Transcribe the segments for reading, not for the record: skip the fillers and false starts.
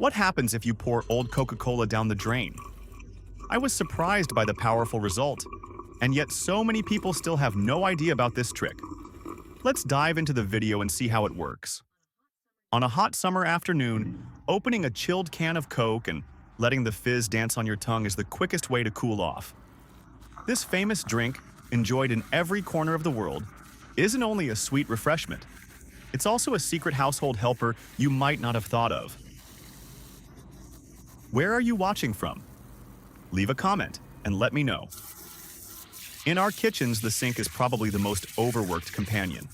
What happens if you pour old Coca-Cola down the drain? I was surprised by the powerful result, and yet so many people still have no idea about this trick. Let's dive into the video and see how it works. On a hot summer afternoon, opening a chilled can of Coke and letting the fizz dance on your tongue is the quickest way to cool off. This famous drink, enjoyed in every corner of the world, isn't only a sweet refreshment, it's also a secret household helper you might not have thought of. Where are you watching from? Leave a comment and let me know. In our kitchens, the sink is probably the most overworked companion.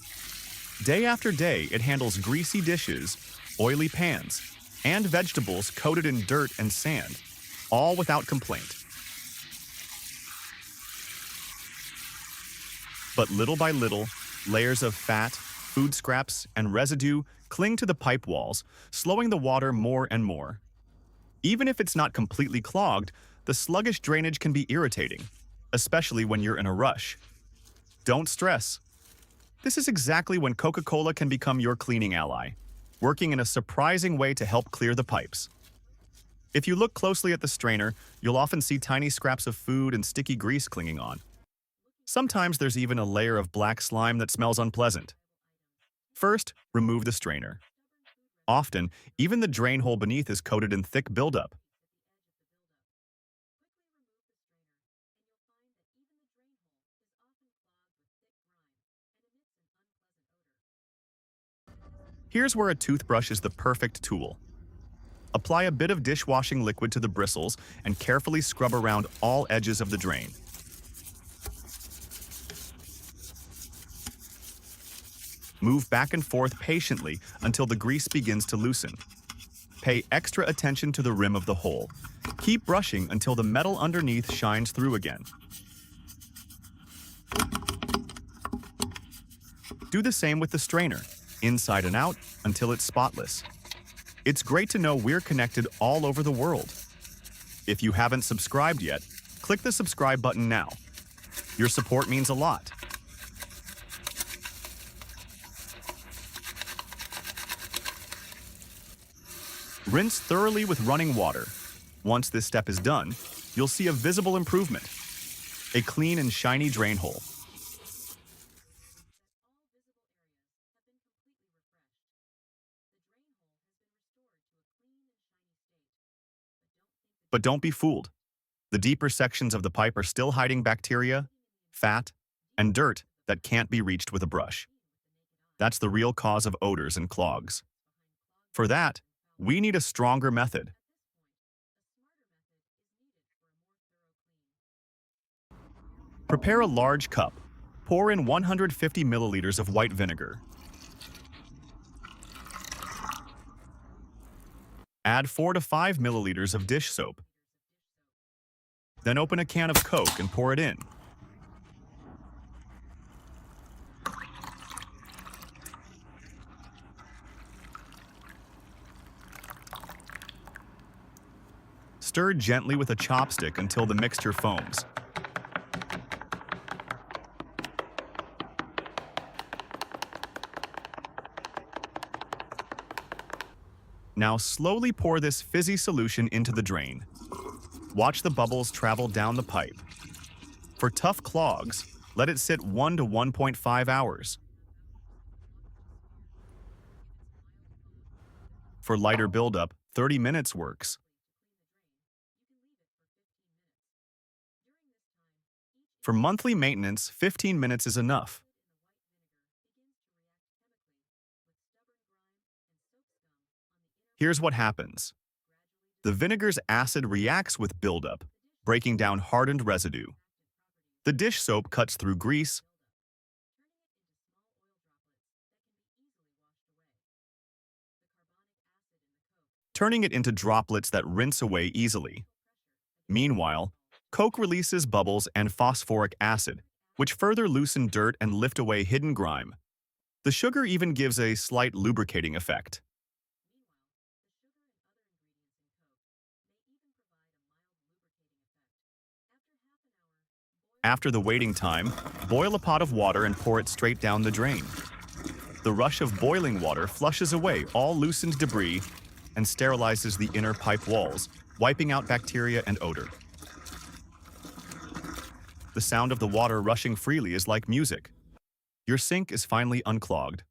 Day after day, it handles greasy dishes, oily pans, and vegetables coated in dirt and sand, all without complaint. But little by little, layers of fat, food scraps, and residue cling to the pipe walls, slowing the water more and more. Even if it's not completely clogged, the sluggish drainage can be irritating, especially when you're in a rush. Don't stress. This is exactly when Coca-Cola can become your cleaning ally, working in a surprising way to help clear the pipes. If you look closely at the strainer, you'll often see tiny scraps of food and sticky grease clinging on. Sometimes there's even a layer of black slime that smells unpleasant. First, remove the strainer. Often, even the drain hole beneath is coated in thick buildup. Here's where a toothbrush is the perfect tool. Apply a bit of dishwashing liquid to the bristles and carefully scrub around all edges of the drain. Move back and forth patiently until the grease begins to loosen. Pay extra attention to the rim of the hole. Keep brushing until the metal underneath shines through again. Do the same with the strainer, inside and out until it's spotless. It's great to know we're connected all over the world. If you haven't subscribed yet, click the subscribe button now. Your support means a lot. Rinse thoroughly with running water. Once this step is done, you'll see a visible improvement. A clean and shiny drain hole. But don't be fooled. The deeper sections of the pipe are still hiding bacteria, fat, and dirt that can't be reached with a brush. That's the real cause of odors and clogs. For that, we need a stronger method. Prepare a large cup. Pour in 150 milliliters of white vinegar. Add 4 to 5 milliliters of dish soap. Then open a can of Coke and pour it in. Stir gently with a chopstick until the mixture foams. Now slowly pour this fizzy solution into the drain. Watch the bubbles travel down the pipe. For tough clogs, let it sit 1 to 1.5 hours. For lighter buildup, 30 minutes works. For monthly maintenance, 15 minutes is enough. Here's what happens. The vinegar's acid reacts with buildup, breaking down hardened residue. The dish soap cuts through grease, turning it into droplets that rinse away easily. Meanwhile, Coke releases bubbles and phosphoric acid, which further loosen dirt and lift away hidden grime. The sugar even gives a slight lubricating effect. After the waiting time, boil a pot of water and pour it straight down the drain. The rush of boiling water flushes away all loosened debris, and sterilizes the inner pipe walls, wiping out bacteria and odor. The sound of the water rushing freely is like music. Your sink is finally unclogged.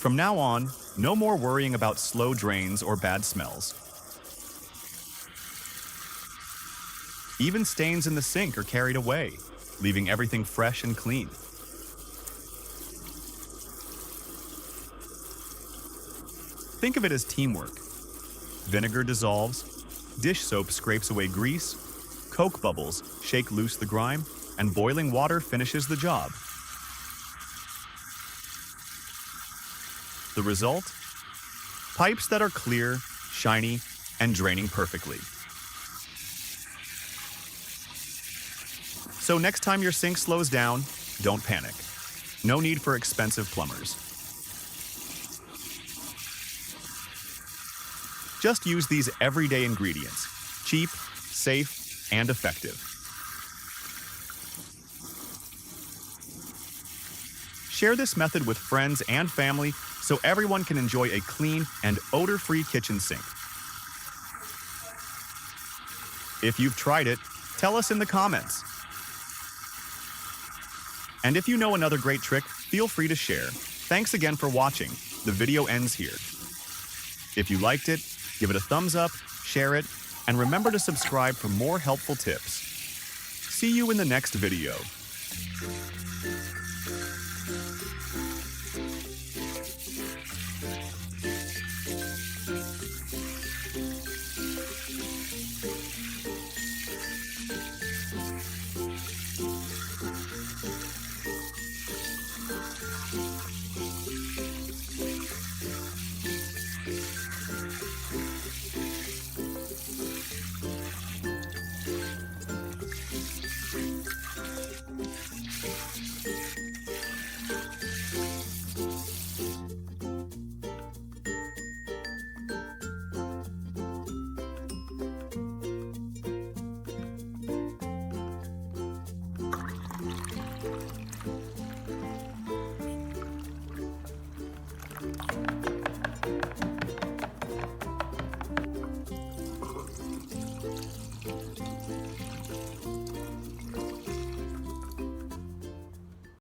From now on, no more worrying about slow drains or bad smells. Even stains in the sink are carried away, leaving everything fresh and clean. Think of it as teamwork. Vinegar dissolves, dish soap scrapes away grease, Coke bubbles shake loose the grime, and boiling water finishes the job. The result? Pipes that are clear, shiny, and draining perfectly. So next time your sink slows down, don't panic. No need for expensive plumbers. Just use these everyday ingredients. Cheap, safe, and effective. Share this method with friends and family so everyone can enjoy a clean and odor-free kitchen sink. If you've tried it, tell us in the comments. And if you know another great trick, feel free to share. Thanks again for watching. The video ends here. If you liked it, give it a thumbs up, share it, and remember to subscribe for more helpful tips. See you in the next video.